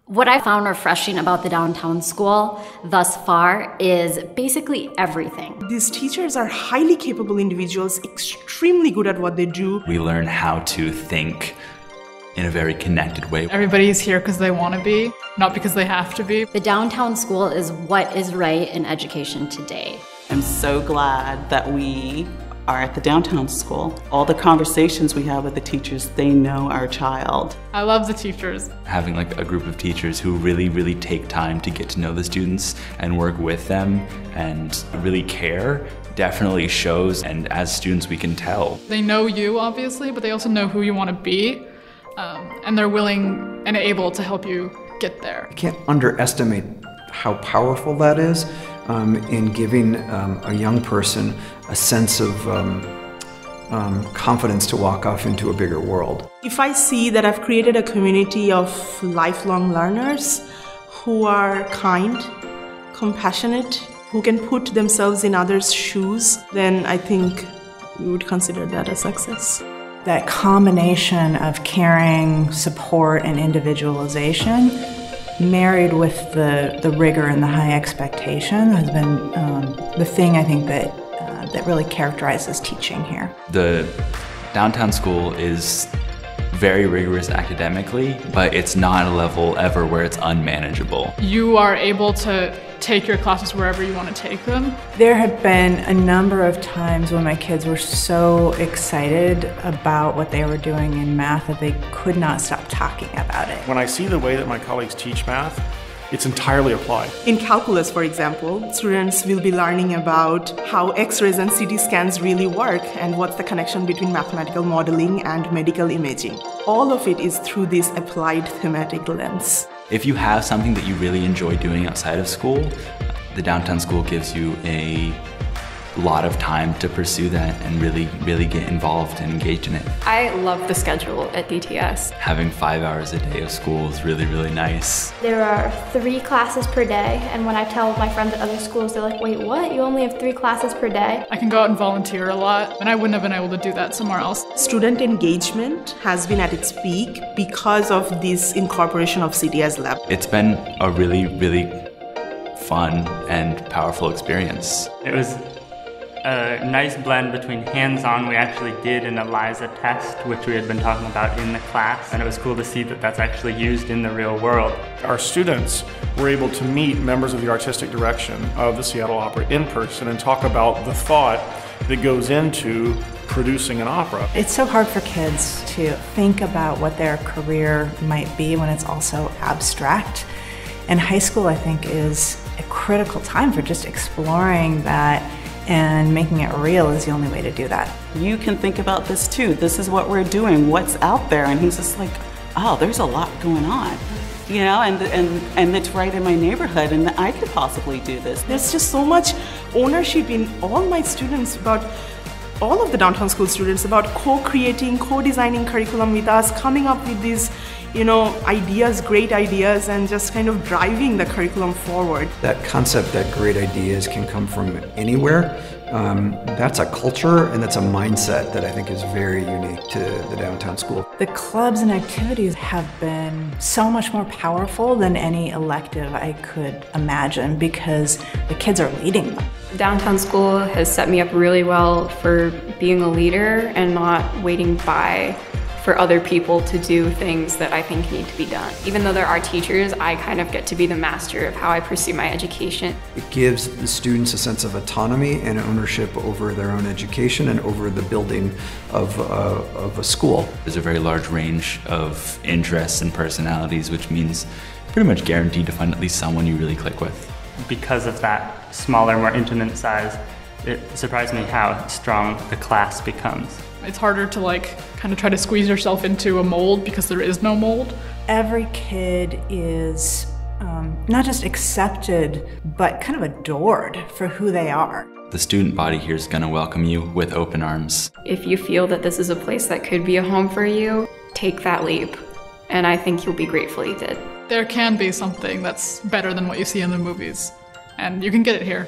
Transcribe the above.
What I found refreshing about the downtown school thus far is basically everything. These teachers are highly capable individuals, extremely good at what they do. We learn how to think in a very connected way. Everybody's here because they want to be, not because they have to be. The downtown school is what is right in education today. I'm so glad that we are at the downtown school. All the conversations we have with the teachers, they know our child. I love the teachers. Having like a group of teachers who really take time to get to know the students and work with them and really care definitely shows, and as students we can tell. They know you, obviously, but they also know who you want to be, and they're willing and able to help you get there. I can't underestimate how powerful that is in giving a young person a sense of confidence to walk off into a bigger world. If I see that I've created a community of lifelong learners who are kind, compassionate, who can put themselves in others' shoes, then I think we would consider that a success. That combination of caring, support, and individualization, married with the rigor and the high expectation, has been the thing I think that really characterizes teaching here. The downtown school is very rigorous academically, but it's not a level ever where it's unmanageable. You are able to take your classes wherever you want to take them. There have been a number of times when my kids were so excited about what they were doing in math that they could not stop talking about it. When I see the way that my colleagues teach math, it's entirely applied. In calculus, for example, students will be learning about how X-rays and CT scans really work and what's the connection between mathematical modeling and medical imaging. All of it is through this applied thematic lens. If you have something that you really enjoy doing outside of school, the downtown school gives you a lot of time to pursue that and really get involved and engaged in it. I love the schedule at DTS. Having 5 hours a day of school is really nice. There are 3 classes per day, and when I tell my friends at other schools, they're like, wait, what? You only have 3 classes per day? I can go out and volunteer a lot, and I wouldn't have been able to do that somewhere else. Student engagement has been at its peak because of this incorporation of CTS Lab. It's been a really fun and powerful experience. It was a nice blend between hands-on. We actually did an ELIZA test, which we had been talking about in the class, and it was cool to see that that's actually used in the real world. Our students were able to meet members of the artistic direction of the Seattle Opera in person and talk about the thought that goes into producing an opera. It's so hard for kids to think about what their career might be when it's also abstract. And high school, I think, is a critical time for just exploring that, and making it real is the only way to do that. You can think about this too. This is what we're doing, what's out there. And he's just like, oh, there's a lot going on. You know, and it's right in my neighborhood, and I could possibly do this. There's just so much ownership in all my students, about all of the downtown school students, about co-creating, co-designing curriculum with us, coming up with these, ideas, great ideas, and just kind of driving the curriculum forward. That concept that great ideas can come from anywhere, that's a culture and that's a mindset that I think is very unique to the downtown school. The clubs and activities have been so much more powerful than any elective I could imagine because the kids are leading them. Downtown school has set me up really well for being a leader and not waiting by for other people to do things that I think need to be done. Even though there are teachers, I kind of get to be the master of how I pursue my education. It gives the students a sense of autonomy and ownership over their own education and over the building of a school. There's a very large range of interests and personalities, which means pretty much guaranteed to find at least someone you really click with. Because of that smaller, more intimate size, it surprised me how strong the class becomes. It's harder to kind of try to squeeze yourself into a mold because there is no mold. Every kid is not just accepted, but kind of adored for who they are. The student body here is going to welcome you with open arms. If you feel that this is a place that could be a home for you, take that leap. And I think you'll be grateful you did. There can be something that's better than what you see in the movies, and you can get it here.